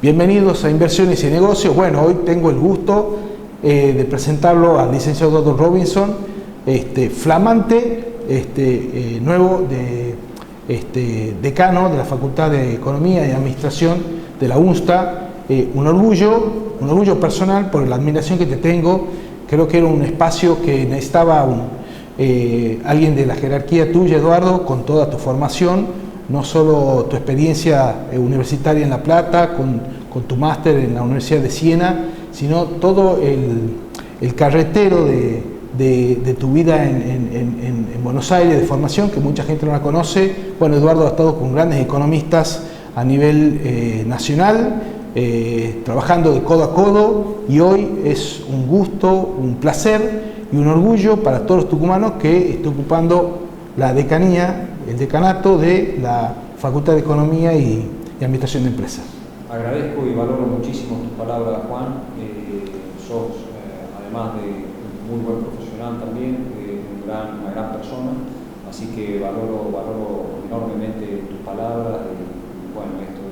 Bienvenidos a Inversiones y Negocios. Bueno, hoy tengo el gusto de presentarlo al licenciado Dr. Robinson, flamante, nuevo decano de la Facultad de Economía y Administración de la UNSTA. Un orgullo personal por la admiración que te tengo. Creo que era un espacio que necesitaba alguien de la jerarquía tuya, Eduardo, con toda tu formación, no solo tu experiencia universitaria en La Plata, con tu máster en la Universidad de Siena, sino todo el carretero de tu vida en Buenos Aires, de formación, que mucha gente no la conoce. Bueno, Eduardo ha estado con grandes economistas a nivel nacional, trabajando de codo a codo, y hoy es un gusto, un placer y un orgullo para todos los tucumanos que esté ocupando la decanía, el decanato de la Facultad de Economía y Administración de Empresas. Agradezco y valoro muchísimo tus palabras, Juan. Sos, además de un muy buen profesional también, una gran persona, así que valoro enormemente tus palabras y bueno, esto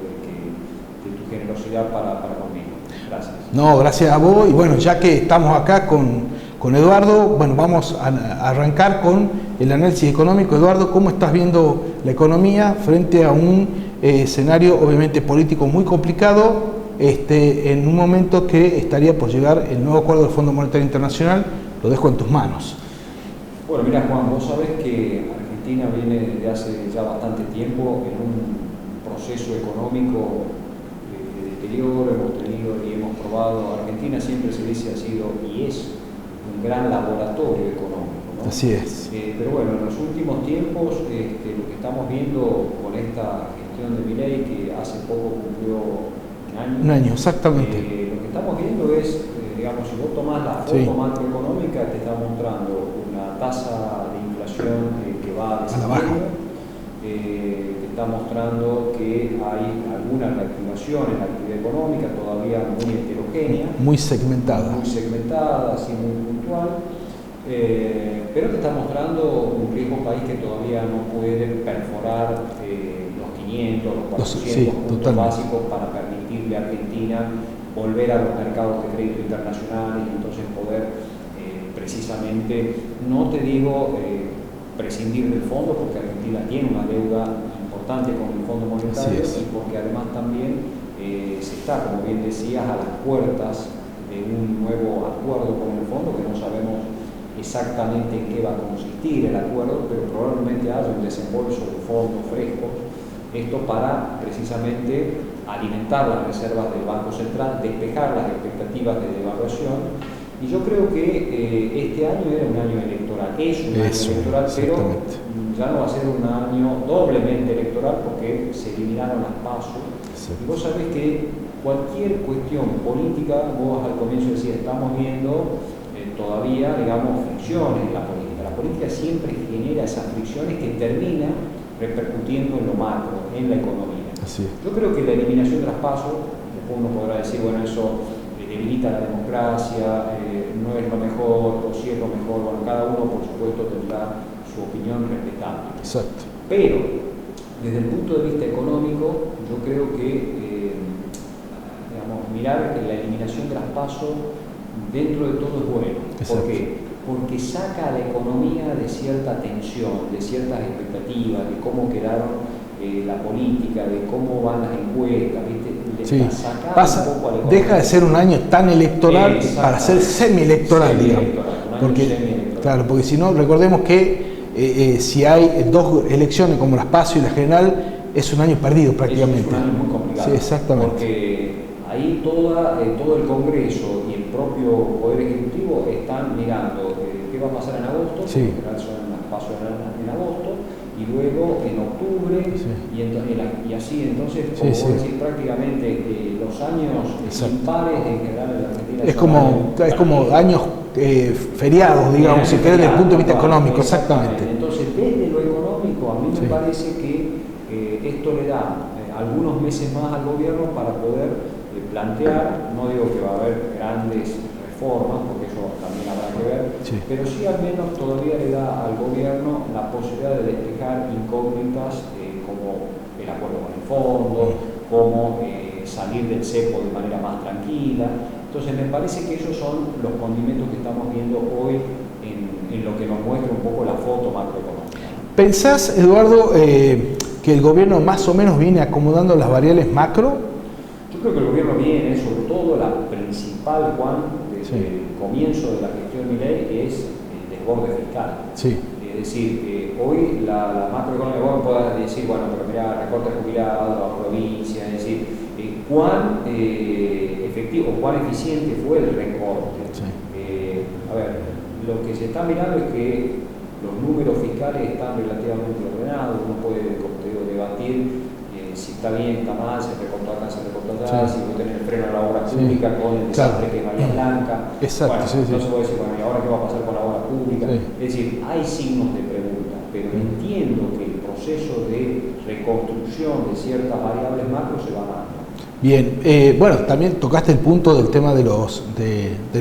de tu generosidad para conmigo. Gracias. No, gracias a vos. Y bueno, ya que estamos acá con Eduardo, bueno, vamos a arrancar con el análisis económico. Eduardo, ¿cómo estás viendo la economía frente a un escenario obviamente político muy complicado, en un momento que estaría por llegar el nuevo acuerdo del Fondo Monetario Internacional? Lo dejo en tus manos. Bueno, mira, Juan, vos sabés que Argentina viene desde hace ya bastante tiempo en un proceso económico de deterioro. Hemos tenido y hemos probado. Argentina siempre se dice ha sido y es un gran laboratorio económico, ¿no? Así es. Pero bueno, en los últimos tiempos lo que estamos viendo con esta gestión de Milei, que hace poco cumplió un año. Un año, exactamente. Lo que estamos viendo es, digamos, si vos tomás la foto macroeconómica, te está mostrando una tasa de inflación que va descendiendo. Te está mostrando que hay alguna reactivación en la actividad económica, todavía muy heterogénea. Muy segmentada. Muy segmentada, así muy puntual. Pero te está mostrando un riesgo país que todavía no puede perforar los 500, los 400 puntos básicos para permitirle a Argentina volver a los mercados de crédito internacionales y entonces poder precisamente, no te digo prescindir del fondo, porque Argentina tiene una deuda importante con el Fondo Monetario y porque además también se está, como bien decías, a las puertas de un nuevo acuerdo con el fondo, que no sabemos exactamente en qué va a consistir el acuerdo, pero probablemente haya un desembolso de fondos frescos, esto para precisamente alimentar las reservas del Banco Central, despejar las expectativas de devaluación. Y yo creo que este año era un año electoral, es un año electoral, pero ya no va a ser un año doblemente electoral porque se eliminaron las PASO. Y vos sabés que cualquier cuestión política, vos al comienzo decías, estamos viendo todavía, digamos, fricciones en la política. La política siempre genera esas fricciones que terminan repercutiendo en lo macro, en la economía. Yo creo que la eliminación de las PASO, después uno podrá decir, bueno, eso debilita la democracia, no es lo mejor, o si es lo mejor, bueno, cada uno por supuesto tendrá su opinión respetable. Exacto. Pero, desde el punto de vista económico, yo creo que digamos, mirar la eliminación de las PASO dentro de todo es bueno. ¿Por qué? Porque saca a la economía de cierta tensión, de ciertas expectativas, de cómo quedaron la política, de cómo van las encuestas, ¿viste? Deja de ser un año tan electoral para ser semi-electoral, digamos. Claro, porque si no, recordemos que si hay dos elecciones como las PASO y la general, es un año perdido prácticamente. Es un año muy complicado. Sí, exactamente. Porque ahí todo el Congreso y el propio Poder Ejecutivo están mirando qué va a pasar en agosto, porque en general son las PASO en agosto, y luego en octubre, y así, entonces, como vos decís, prácticamente los años impares en general en la Argentina es como años feriados, digamos, si querés, desde el punto de vista económico, exactamente. Entonces, desde lo económico, a mí me parece que esto le da algunos meses más al gobierno para poder plantear, no digo que va a haber grandes reformas, porque eso también habrá que ver, pero sí al menos todavía le da al gobierno la posibilidad de despejar incógnitas como el acuerdo con el fondo, como salir del cepo de manera más tranquila. Entonces me parece que esos son los condimentos que estamos viendo hoy en lo que nos muestra un poco la foto macroeconómica. ¿Pensás, Eduardo, que el gobierno más o menos viene acomodando las variables macro? Yo creo que el gobierno viene, sobre todo la principal, Juan, desde el comienzo de la gestión de Milei, es el desborde fiscal. Sí. Es decir, hoy la macroeconomía, vos podés decir, bueno, pero mirá, recorte jubilados, a provincias, es decir, cuán efectivo, cuán eficiente fue el recorte. Sí. A ver, lo que se está mirando es que los números fiscales están relativamente ordenados, uno puede, como te digo, debatir si está bien, está mal, se recortó acá, se recortó allá, si vos tenés el freno a la obra pública con el desastre que es Bahía Blanca. Exacto, bueno, entonces puede decir, bueno, ¿y ahora qué va a pasar con la obra pública? Es decir, hay signos de pregunta, pero entiendo que el proceso de reconstrucción de ciertas variables macro se va dando. Bien, bueno, también tocaste el punto del tema de los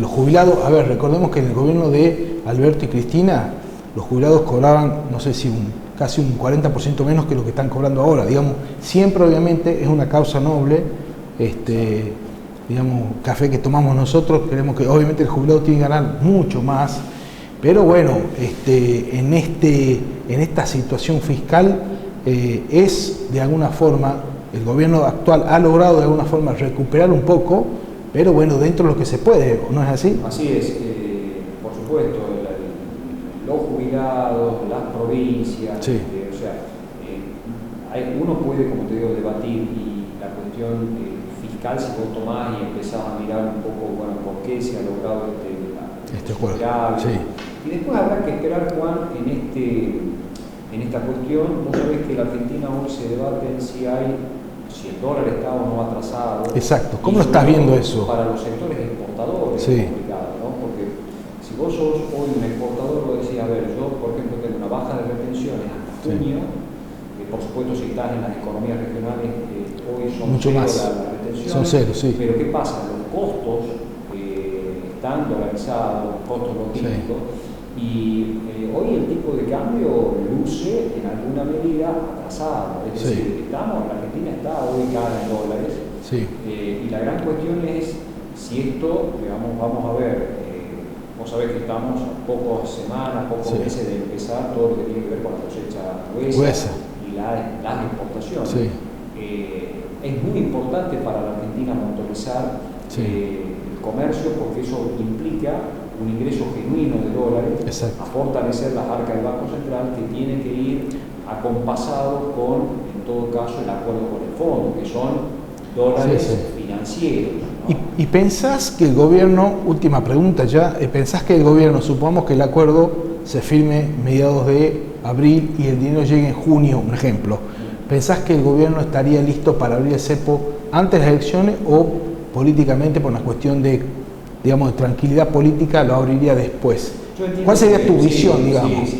jubilados. A ver, recordemos que en el gobierno de Alberto y Cristina, los jubilados cobraban, no sé si casi un 40% menos que lo que están cobrando ahora. Digamos, siempre obviamente es una causa noble, digamos, café que tomamos nosotros, creemos que obviamente el jubilado tiene que ganar mucho más, pero bueno, en esta situación fiscal es de alguna forma, el gobierno actual ha logrado de alguna forma recuperar un poco, pero bueno, dentro de lo que se puede, ¿no es así? Así es, por supuesto, los jubilados, las provincias, sí. O sea, uno puede, como te digo, debatir y la cuestión fiscal, si vos tomás y empezás a mirar un poco, bueno, por qué se ha logrado este juego. Sí. Y después habrá que esperar, Juan, en esta cuestión. Vos sabés que en la Argentina hoy se debate si el dólar está o no atrasado. Exacto. ¿Cómo lo estás viendo eso? Para los sectores exportadores sí. Es complicado, ¿no? Porque si vos sos hoy un exportador, vos decís, a ver, yo por ejemplo tengo una baja de retenciones hasta junio, por supuesto si estás en las economías regionales, hoy son mucho cero más. las retenciones, son cero, sí. Pero ¿qué pasa? Los costos están dolarizados, los costos logísticos, y hoy el tipo de cambio luce en alguna medida atrasado, es decir, la Argentina está ubicada en dólares, y la gran cuestión es si esto, digamos, vamos a ver, vos sabés que estamos a pocas semanas, pocos meses de empezar todo lo que tiene que ver con la cosecha gruesa y las exportaciones. Es muy importante para la Argentina motorizar el comercio porque eso implica un ingreso genuino de dólares. Exacto. A fortalecer las arcas del Banco Central, que tiene que ir acompasado con, en todo caso, el acuerdo con el fondo, que son dólares financieros, ¿no? ¿Y pensás que el gobierno, última pregunta ya, pensás que el gobierno, supongamos que el acuerdo se firme mediados de abril y el dinero llegue en junio, un ejemplo, ¿pensás que el gobierno estaría listo para abrir el cepo antes de las elecciones o políticamente por una cuestión de, digamos, de tranquilidad política lo abriría después? ¿Cuál sería tu visión, digamos?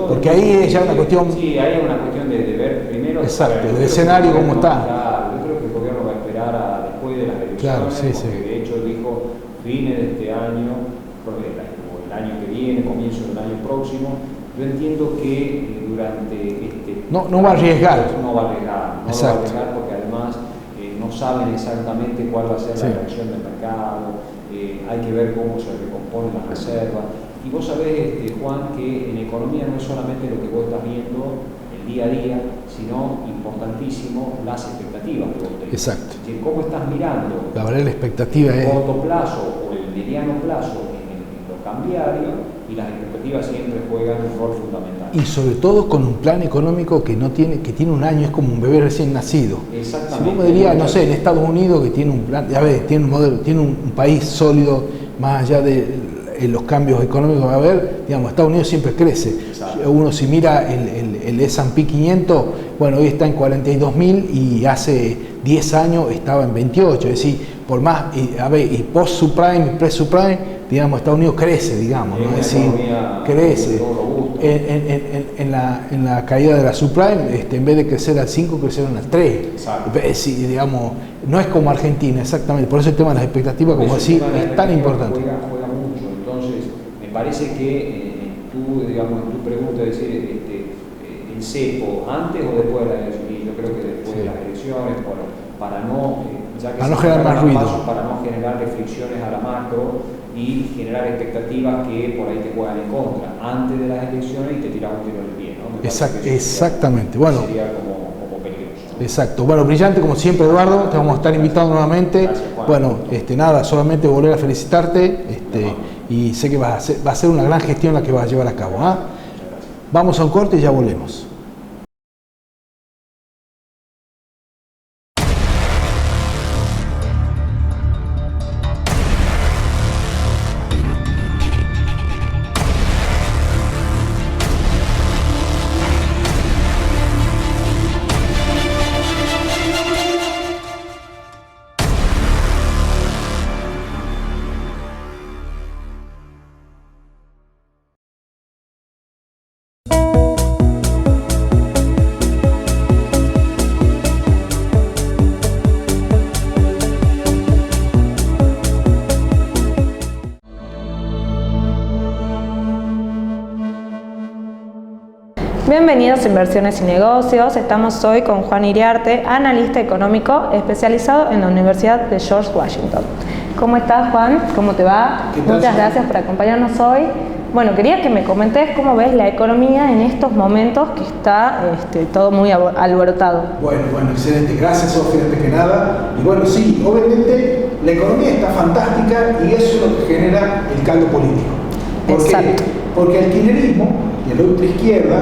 Porque ahí es ya una cuestión... Sí, ahí es una cuestión de ver primero... Exacto, del escenario como está. Claro, yo creo que el gobierno va a esperar después de las elecciones, porque de hecho dijo fines de este año, o el año que viene, comienzo del año próximo. Yo entiendo que durante no va a arriesgar. No va a arriesgar porque además no saben exactamente cuál va a ser la reacción del mercado, hay que ver cómo se recomponen las reservas. Y vos sabés, Juan, que en economía no es solamente lo que vos estás viendo el día a día, sino importantísimo las expectativas que vos tenés. Exacto. Es decir, cómo estás mirando la expectativa el corto plazo o el mediano plazo en lo cambiario, y las expectativas siempre juegan un rol fundamental. Y sobre todo con un plan económico que tiene un año, es como un bebé recién nacido. Exactamente. Si vos me dirías, no sé, en Estados Unidos que tiene un plan, ya ves, tiene un modelo, tiene un país sólido, más allá de los cambios económicos va a haber, digamos, Estados Unidos siempre crece. Exacto. Uno si mira el S&P 500, bueno, hoy está en 42.000 y hace 10 años estaba en 28, es decir, por más, y post-subprime, pre-subprime, digamos, Estados Unidos crece, digamos, ¿no? Es decir, crece. En la caída de la subprime, en vez de crecer al 5, crecieron al 3. Exacto. Es decir, digamos, no es como Argentina, exactamente, por eso el tema de las expectativas, como decir, es tan importante. Juega mucho, entonces, me parece que digamos, en tu pregunta, es decir, el cepo, antes o después de las elecciones, yo creo que después de las elecciones, para no ya que para no generar más ruido. pasos para no generar fricciones a la macro y generar expectativas que por ahí te juegan en contra antes de las elecciones y te tiras un tiro en el pie, ¿no? Exactamente. Bueno, sería como peligroso, ¿no? Exacto. Bueno, brillante como siempre, Eduardo. Te vamos a estar invitando nuevamente. Gracias, Juan. Bueno, nada, solamente volver a felicitarte y sé que va a ser una gran gestión la que vas a llevar a cabo. ¿Ah? Vamos a un corte y ya volvemos. Bienvenidos a Inversiones y Negocios. Estamos hoy con Juan Iriarte, analista económico especializado en la Universidad de George Washington. ¿Cómo estás, Juan? ¿Cómo te va? Muchas gracias por acompañarnos hoy. Bueno, quería que me comentes cómo ves la economía en estos momentos que está todo muy alborotado. Bueno, excelente. Gracias, Sofía, antes que nada. Y bueno, sí, obviamente la economía está fantástica y eso es lo que genera el caldo político. ¿Por qué? Porque al kirchnerismo y a la ultraizquierda,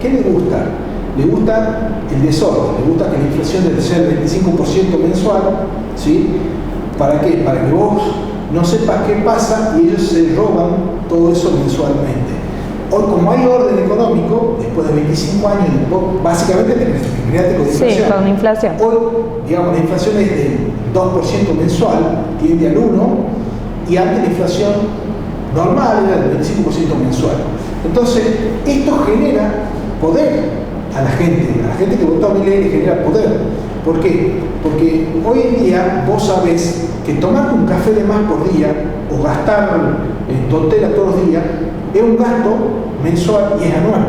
¿qué le gusta? Le gusta el desorden, le gusta que la inflación debe ser del 25% mensual, ¿sí? ¿Para qué? Para que vos no sepas qué pasa y ellos se roban todo eso mensualmente. Hoy, como hay orden económico, después de 25 años, básicamente tenés con inflación. Sí, con inflación. Hoy, digamos, la inflación es del 2% mensual, tiende al 1%, y antes la inflación normal era del 25% mensual. Entonces, esto genera poder a la gente que votó a Milei le genera poder. ¿Por qué? Porque hoy en día vos sabés que tomar un café de más por día o gastar en tonteras todos los días es un gasto mensual y es anual.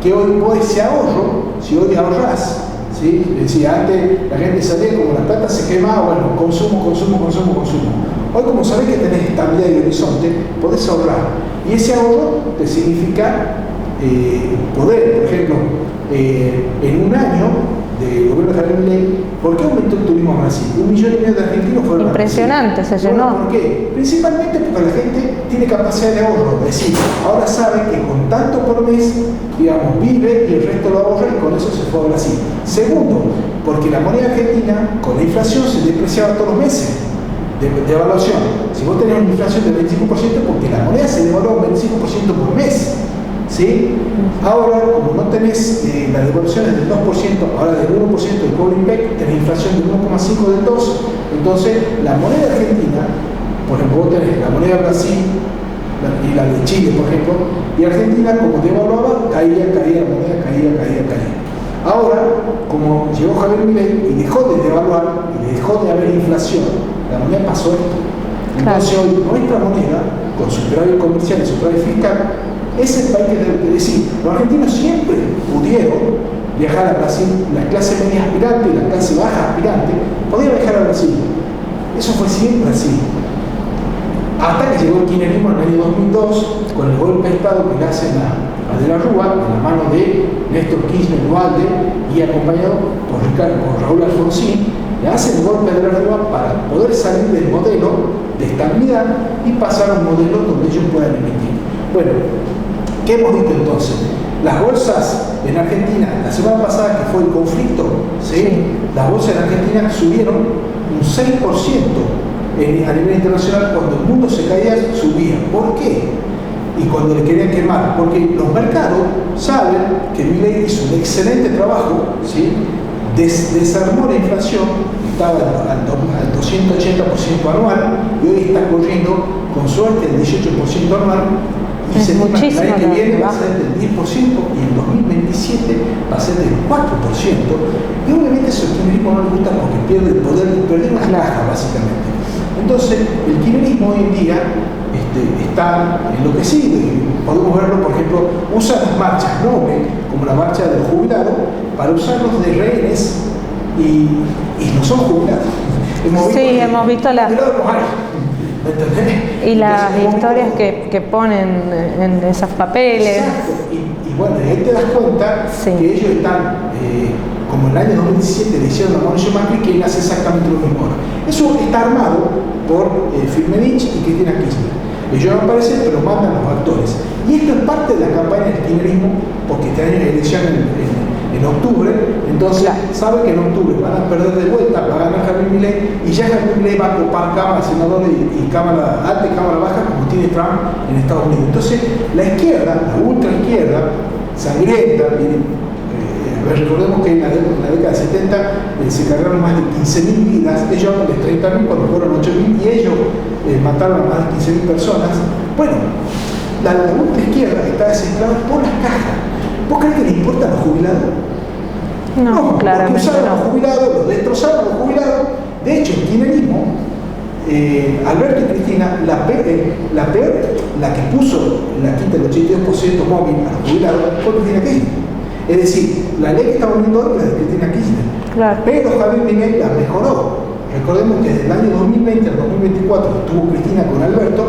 Que hoy vos ese ahorro, si hoy ahorrás, ¿sí? Decía, antes la gente salía como la plata se quemaba, bueno, consumo. Hoy, como sabés que tenés estabilidad y horizonte, podés ahorrar. Y ese ahorro te significa poder, por ejemplo, en un año de gobierno de Javier Milei, ¿por qué aumentó el turismo a Brasil? 1,5 millones de argentinos fueron a Brasil. Impresionante, se llenó. Bueno, ¿por qué? Principalmente porque la gente tiene capacidad de ahorro, es decir, ahora sabe que con tanto por mes, digamos, vive y el resto lo ahorra y con eso se fue a Brasil. Segundo, porque la moneda argentina, con la inflación, se depreciaba todos los meses de evaluación. Si vos tenés una inflación del 25%, porque la moneda se devalúa un 25% por mes. ¿Sí? Ahora, como no tenés las devoluciones del 2%, ahora del 1% del cobre IMPEC, tenés inflación del 1,5% del 2%, entonces la moneda argentina, por ejemplo, vos tenés la moneda de Brasil y la de Chile, por ejemplo, y Argentina, como devaluaba, caía la moneda, caía. Ahora, como llegó Javier Milei y dejó de devaluar y dejó de haber inflación, la moneda pasó esto. Entonces hoy nuestra moneda, con su superávit comercial y su superávit fiscal, es el país que debe decir. Los argentinos siempre pudieron viajar a Brasil, la clase media aspirante y la clase baja aspirante podían viajar a Brasil. Eso fue siempre así. Hasta que llegó el kirchnerismo en el año 2002, con el golpe de Estado que le hacen a De la Rúa, en la mano de Néstor Kirchner Duhalde y acompañado por Raúl Alfonsín, le hacen el golpe de la Rúa para poder salir del modelo de estabilidad y pasar a un modelo donde ellos puedan emitir. Bueno, ¿qué hemos visto entonces? Las bolsas en Argentina, la semana pasada que fue el conflicto, ¿sí? Las bolsas en Argentina subieron un 6% a nivel internacional. Cuando el mundo se caía, subían. ¿Por qué? Y cuando le querían quemar, porque los mercados saben que Milei hizo un excelente trabajo, ¿sí? Desarmó la inflación, estaba al 280% anual y hoy está corriendo con suerte el 18% anual. Y se estima que el año que viene va a ser del 10% y en 2027 va a ser del 4%. Y obviamente eso al kirchnerismo no le gusta porque pierde el poder, perder una caja básicamente. Entonces, el kirchnerismo hoy en día está enloquecido y podemos verlo, por ejemplo, usa las marchas nobles, como la marcha del jubilado, para usarlos de rehenes y no son jubilados. hemos visto las... Y las historias que ponen en esos papeles. Exacto. Y bueno, ahí te das cuenta que ellos están, como en el año 2017 le hicieron a Mauricio Macri, que él hace exactamente lo mismo. Eso está armado por Firmenich y Cristina Kirchner. Ellos no aparecen, pero mandan los actores. Y esto es parte de la campaña del kirchnerismo, porque este año hay elección en octubre, entonces saben que en octubre van a perder de vuelta, va a ganar Javier Milei, y ya Javier Milei va a copar cámara, senadores y cámara alta y cámara baja, como tiene Trump en Estados Unidos. Entonces, la izquierda, la ultra izquierda, sangrienta, recordemos que en la década de 70 se cargaron más de 15.000 vidas, ellos hablan de 30.000 cuando fueron 8.000, y ellos mataron a más de 15.000 personas. Bueno, la ultra izquierda está desesperada por las cajas. ¿Vos crees que le importan los jubilados? No, claramente porque usaron no. los jubilados, los destrozaron los jubilados. De hecho, el kirchnerismo, Alberto y Cristina, la peor, la que puso la quita del 82% móvil a los jubilados, fue Cristina Kirchner. Es decir, la ley que estamos viendo hoy es la de Cristina Kirchner. Claro. Pero Javier Milei la mejoró. Recordemos que desde el año 2020 al 2024, que estuvo Cristina con Alberto,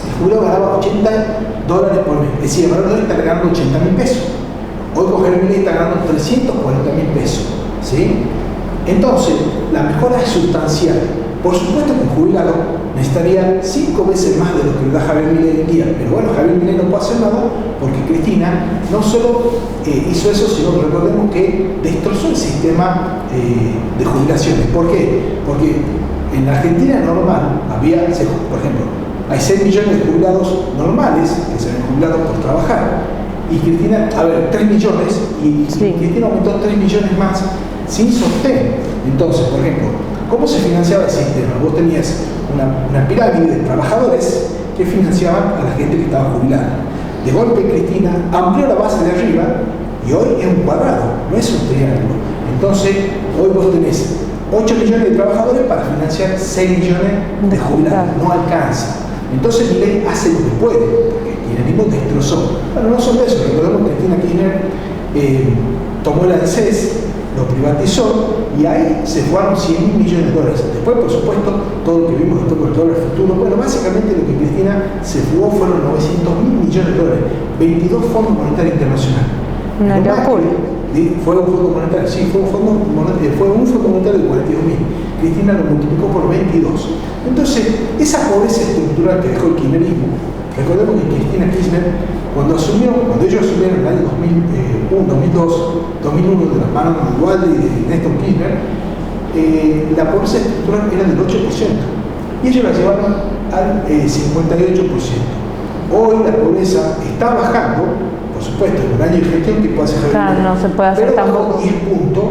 el jubilado ganaba $80 por mes. Es decir, Alberto está ganando 80.000 pesos. Hoy con Javier Milei está ganando 340.000 pesos. ¿Sí? Entonces, la mejora es sustancial. Por supuesto que un jubilado necesitaría 5 veces más de lo que le da Javier Milei en día. Pero bueno, Javier Milei no puede hacer nada porque Cristina no solo hizo eso, sino que recordemos que destrozó el sistema de jubilaciones. ¿Por qué? Porque en la Argentina normal había, por ejemplo, hay 6 millones de jubilados normales que se han jubilado por trabajar. Y Cristina, 3 millones, y Cristina aumentó 3 millones más sin sostén. Entonces, por ejemplo, ¿cómo se financiaba el sistema? Vos tenías una pirámide de trabajadores que financiaban a la gente que estaba jubilada. De golpe Cristina amplió la base de arriba y hoy es un cuadrado, no es un triángulo. Entonces, hoy vos tenés 8 millones de trabajadores para financiar 6 millones de jubilados. No alcanza. Entonces Milei hace lo que puede, porque el kirchnerismo destrozó. Bueno, no solo eso, recordemos que Cristina Kirchner tomó el ANSES, lo privatizó y ahí se fueron $100.000 millones. Después, por supuesto, todo lo que vimos después con el dólar futuro, bueno, básicamente lo que Cristina se fugó fueron $900.000 millones, 22 fondos monetarios internacionales. Una locura. Fue un fondo monetario, sí, fue un fondo monetario de 42.000. Cristina lo multiplicó por 22. Entonces, esa pobreza estructural que dejó el kirchnerismo, recordemos que Cristina Kirchner, cuando ellos asumieron en el año 2001 de las manos de Dualde y de Néstor Kirchner, la pobreza estructural era del 8%, y ellos la llevaron al 58%. Hoy la pobreza está bajando. Por supuesto, en un año de gestión que puede hacer Javier Milei. No se puede hacer tampoco. 10 puntos.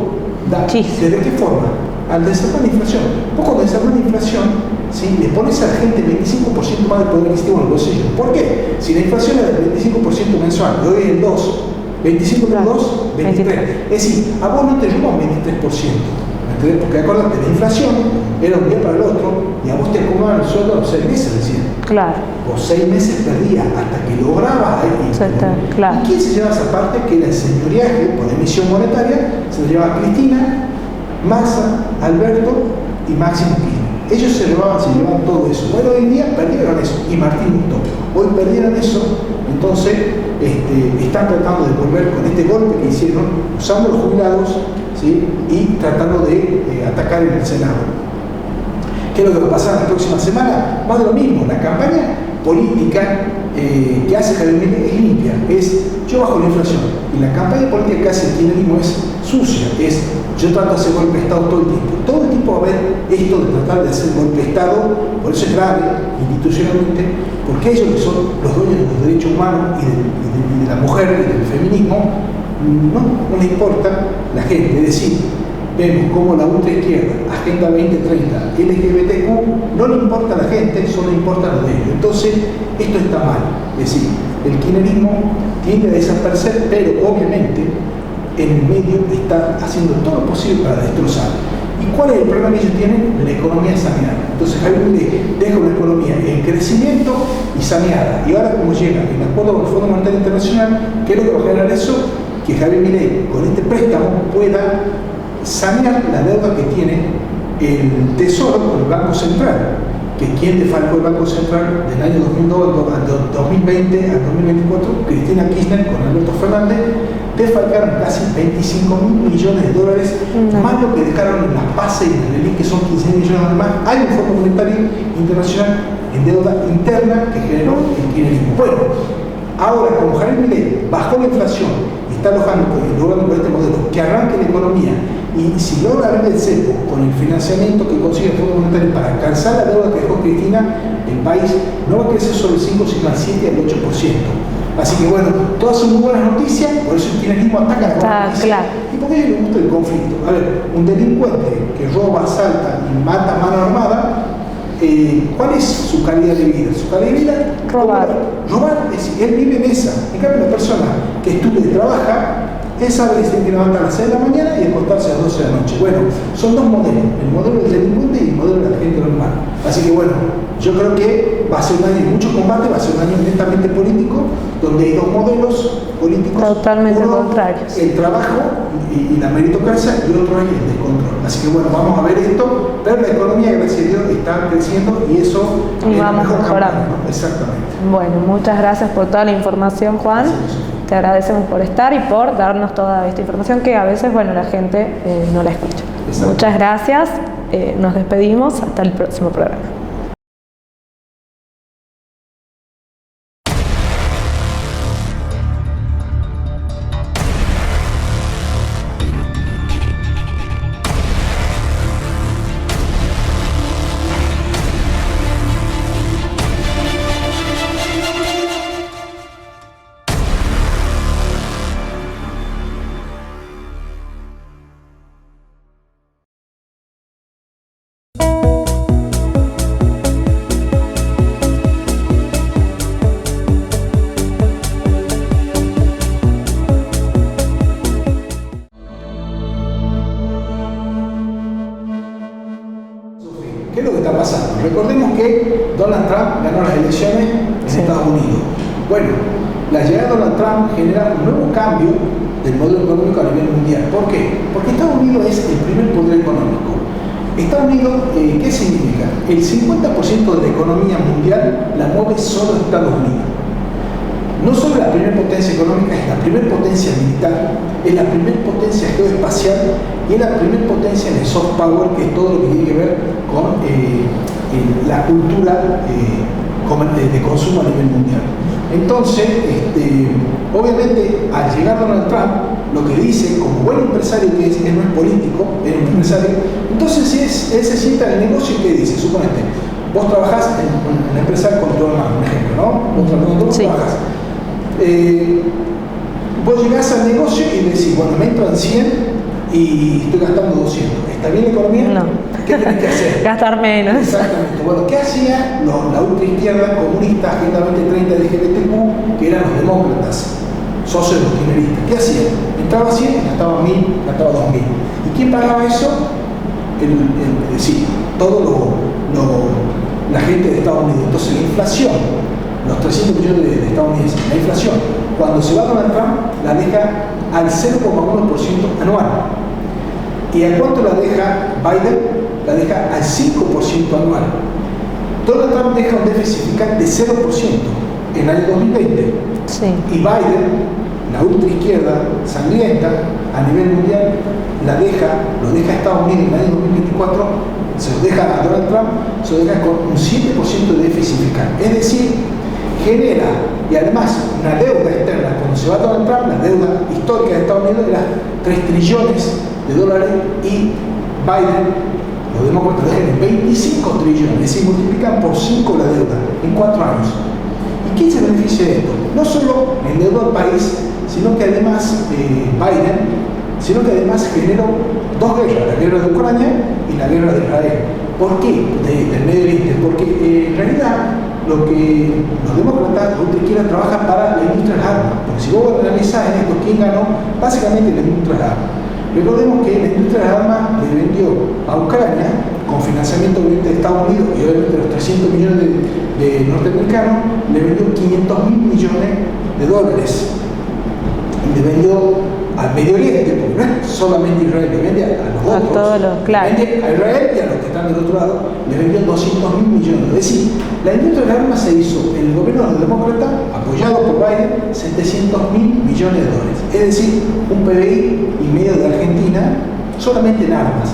¿Desde qué forma? Al desarmar la inflación. Vos cuando desarmar la inflación, ¿sí? Le pones a la gente 25% más de poder adquisitivo en el bolsillo. ¿Por qué? Si la inflación es del 25% mensual, y hoy es el 2, 25 menos 2, 23. Es decir, a vos no te roban 23%. Porque acuérdate, la inflación era un día para el otro y a vos te acomodaban el sueldo a los 6 meses recién. Claro. Vos 6 meses perdías hasta que lograbas ahí. Claro. ¿Y quién se llevaba esa parte? Que era el señoriaje por emisión monetaria, se lo llevaba Cristina, Massa, Alberto y Máximo Kirchner. Ellos se llevaban todo eso. Bueno, hoy en día perdieron eso y Martín Lutó. Hoy perdieron eso, entonces están tratando de volver con este golpe que hicieron, usando los jubilados, ¿sí? Y tratando de atacar en el Senado. ¿Qué es lo que va a pasar la próxima semana? Más de lo mismo, la campaña política que hace Javier Milei es limpia, es yo bajo la inflación, y la campaña política que hace el kirchnerismo es sucia, es yo trato de hacer golpe de Estado todo el tiempo va a haber esto de tratar de hacer golpe de Estado. Por eso es grave institucionalmente, porque ellos que son los dueños de los derechos humanos y de la mujer y del feminismo, no les importa la gente. Es decir, vemos como la ultraizquierda, Agenda 2030, LGBTQ, no le importa a la gente, solo le importa a los de ellos. Entonces, esto está mal. Es decir, el kirchnerismo tiende a desaparecer, pero obviamente en el medio está haciendo todo lo posible para destrozar. ¿Y cuál es el problema que ellos tienen? La economía saneada. Entonces Javier Milei deja una economía en crecimiento y saneada. Y ahora, como llega en acuerdo con el Fondo Monetario Internacional, ¿qué es lo que va a generar eso? Que Javier Milei, con este préstamo, pueda sanear la deuda que tiene el Tesoro con el Banco Central, que quien defalcó el Banco Central del año 2020 al 2024, Cristina Kirchner con Alberto Fernández, defalcaron casi 25.000 millones de dólares, más lo que dejaron en las bases y en el LELIQ, que son 15.000 millones más. Hay un Fondo Monetario Internacional en deuda interna que generó el kirchnerismo. Bueno, ahora, como Javier Milei bajó la inflación y está logrando con este modelo que arranque la economía, y si logra abrir el cepo con el financiamiento que consigue el Fondo Monetario para alcanzar la deuda que dejó Cristina, el país no va a crecer solo el 5, sino al 7 al 8%. Así que bueno, todas son muy buenas noticias, por eso el kirchnerismo ataca la buenas noticias. ¿Y por qué a ellos les gusta el conflicto? A ver, un delincuente que roba, asalta y mata a mano armada, ¿cuál es su calidad de vida? Su calidad de vida, robar. Robar, es decir, él vive en esa. En cambio, la persona que estudia y trabaja, él sabe que se tiene que levantar a las 6 de la mañana y acostarse a las 12 de la noche. Bueno, son dos modelos, el modelo del delincuente y el modelo de la gente normal. Así que bueno, yo creo que va a ser un año de mucho combate, va a ser un año netamente político, donde hay dos modelos políticos. Totalmente contrarios. El trabajo y la meritocracia, y otro es el descontrol. Así que bueno, vamos a ver esto, pero la economía, gracias a Dios, está creciendo y eso y vamos mejorando. ¿No? Exactamente. Bueno, muchas gracias por toda la información, Juan. Te agradecemos por estar y por darnos toda esta información que a veces, bueno, la gente no la escucha. Muchas gracias. Nos despedimos. Hasta el próximo programa. ¿Qué es lo que está pasando? Recordemos que Donald Trump ganó las elecciones en Estados Unidos. Bueno, la llegada de Donald Trump genera un nuevo cambio del modelo económico a nivel mundial. ¿Por qué? Porque Estados Unidos es el primer poder económico. Estados Unidos, ¿qué significa? El 50% de la economía mundial la mueve solo Estados Unidos. No solo la primera potencia económica, es la primera potencia militar, es la primera potencia geoespacial y es la primera potencia en el soft power, que es todo lo que tiene que ver con la cultura de consumo a nivel mundial. Entonces, obviamente, al llegar Donald Trump, lo que dice, como buen empresario que es, él no es político, es un empresario, entonces él se sienta en el negocio y ¿qué dice? Suponete, vos trabajás en una empresa con tu hermano, un ejemplo, ¿no? Vos trabajás. Vos llegás al negocio y decís, bueno, me entran 100 y estoy gastando 200. ¿Está bien la economía? No. ¿Qué tenés que hacer? Gastar menos. Exactamente. Bueno, ¿qué hacía la ultraizquierda comunista, Agenda 2030 LGBTQ, que eran los demócratas, socios de los kirchneristas? ¿Qué hacían? Entraba 100, gastaba 1.000, gastaba 2.000. ¿Y quién pagaba eso? La gente de Estados Unidos. Entonces la inflación, los 300 millones de estadounidenses, la inflación, cuando se va Donald Trump, la deja al 0,1% anual. ¿Y a cuánto la deja Biden? La deja al 5% anual. Donald Trump deja un déficit fiscal de 0% en el año 2020. Sí. Y Biden, la ultraizquierda sangrienta, a nivel mundial, lo deja a Estados Unidos en el año 2024, se lo deja a Donald Trump, se lo deja con un 7% de déficit fiscal. Es decir, genera, y además una deuda externa, cuando se va Donald Trump, la deuda histórica de Estados Unidos era 3 trillones de dólares y Biden, los demócratas dejan 25 trillones, es decir, multiplican por 5 la deuda en 4 años. ¿Y quién se beneficia de esto? No solo endeudó al país, sino que además generó 2 guerras, la guerra de Ucrania y la guerra de Israel. ¿Por qué? Del Medio Oriente, porque en realidad lo que los demócratas, los ultraizquierda, trabajan para la industria de las armas. Porque si vos analizás en esto quién ganó, básicamente la industria de las armas. Recordemos que la industria de las armas le vendió a Ucrania, con financiamiento obviamente de Estados Unidos y obviamente los 300 millones de norteamericanos, le vendió 500.000 millones de dólares. Y le vendió al Medio Oriente, porque no es solamente Israel, le vende a los otros, todos los, claro. le vende a Israel y a los que están del otro lado, le vendió 200.000 millones. Es decir, la industria del arma se hizo en el gobierno de los demócratas, apoyado por Biden, 700.000 millones de dólares. Es decir, un PBI y medio de Argentina solamente en armas.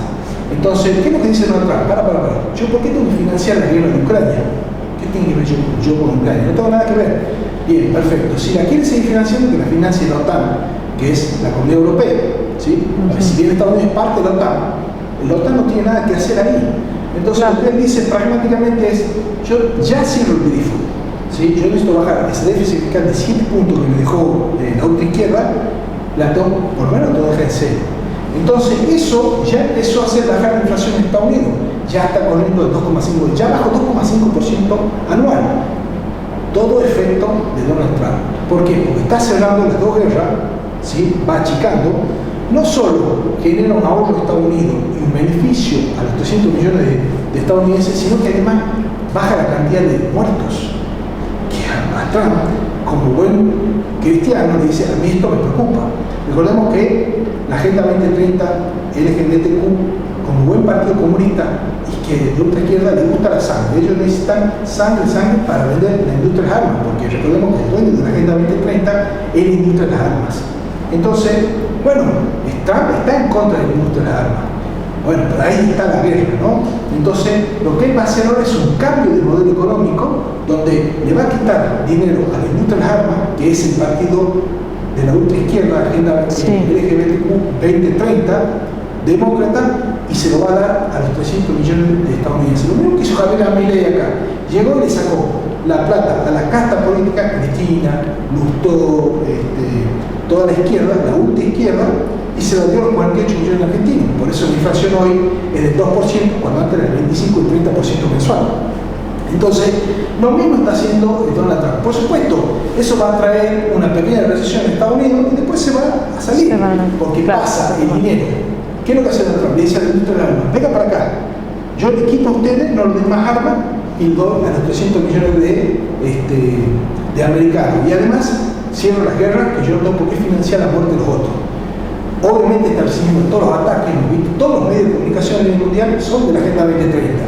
Entonces, ¿qué es lo que dice Donald Trump? Para. ¿Yo por qué tengo que financiar la guerra de Ucrania? ¿Qué tiene que ver yo con Ucrania? No tengo nada que ver. Bien, perfecto. Si la quiere seguir financiando, que la financie la OTAN, que es la Comunidad Europea. ¿Sí? Si bien Estados Unidos es parte de la OTAN no tiene nada que hacer ahí. Entonces, lo que él dice pragmáticamente es, yo ya cierro el grifo. ¿Sí? Yo necesito bajar ese déficit fiscal de 7 puntos que me dejó la ultra izquierda, por lo menos lo deja en cero. Entonces, eso ya empezó a hacer bajar la inflación en Estados Unidos. Ya está corriendo de 2,5%, ya bajó 2,5% anual. Todo efecto de Donald Trump. ¿Por qué? Porque está cerrando las dos guerras, ¿sí? Va achicando. No solo genera un ahorro a Estados Unidos y un beneficio a los 300 millones de estadounidenses, sino que además baja la cantidad de muertos. Que a Trump, como buen cristiano, le dice, a mí esto me preocupa. Recordemos que la Agenda 2030, LGBTQ, como buen partido comunista y que de ultra izquierda le gusta la sangre, ellos necesitan sangre para vender la industria de las armas, porque recordemos que el dueño de la Agenda 2030 es la industria de las armas. Entonces, bueno, Trump está en contra de la industria de las armas. Bueno, pero ahí está la guerra, ¿no? Entonces, lo que él va a hacer ahora es un cambio de modelo económico donde le va a quitar dinero a la industria de las armas, que es el partido de la ultra izquierda, Agenda LGBTQ 2030, demócrata, y se lo va a dar a los 300 millones de estadounidenses. Lo mismo que hizo Javier Milei acá. Llegó y le sacó la plata a la casta política, Cristina, Lustó, toda la izquierda, la ultra izquierda, y se lo dio a los 48 millones de argentinos. Por eso la inflación hoy es del 2%, cuando antes era el 25 y 30% mensual. Entonces, lo mismo está haciendo Donald Trump. Por supuesto, eso va a traer una pequeña recesión en Estados Unidos y después se va a salir, porque pasa el dinero. ¿Qué es lo que hace Donald Trump? Le dice a la industria del arma, venga para acá, yo le quito a ustedes, no les den más armas y doy a los 300 millones de americanos. Y además, cierro las guerras, que yo no tengo por qué financiar la muerte de los otros. Obviamente está recibiendo todos los ataques, todos los medios de comunicación a nivel mundial son de la Agenda 2030.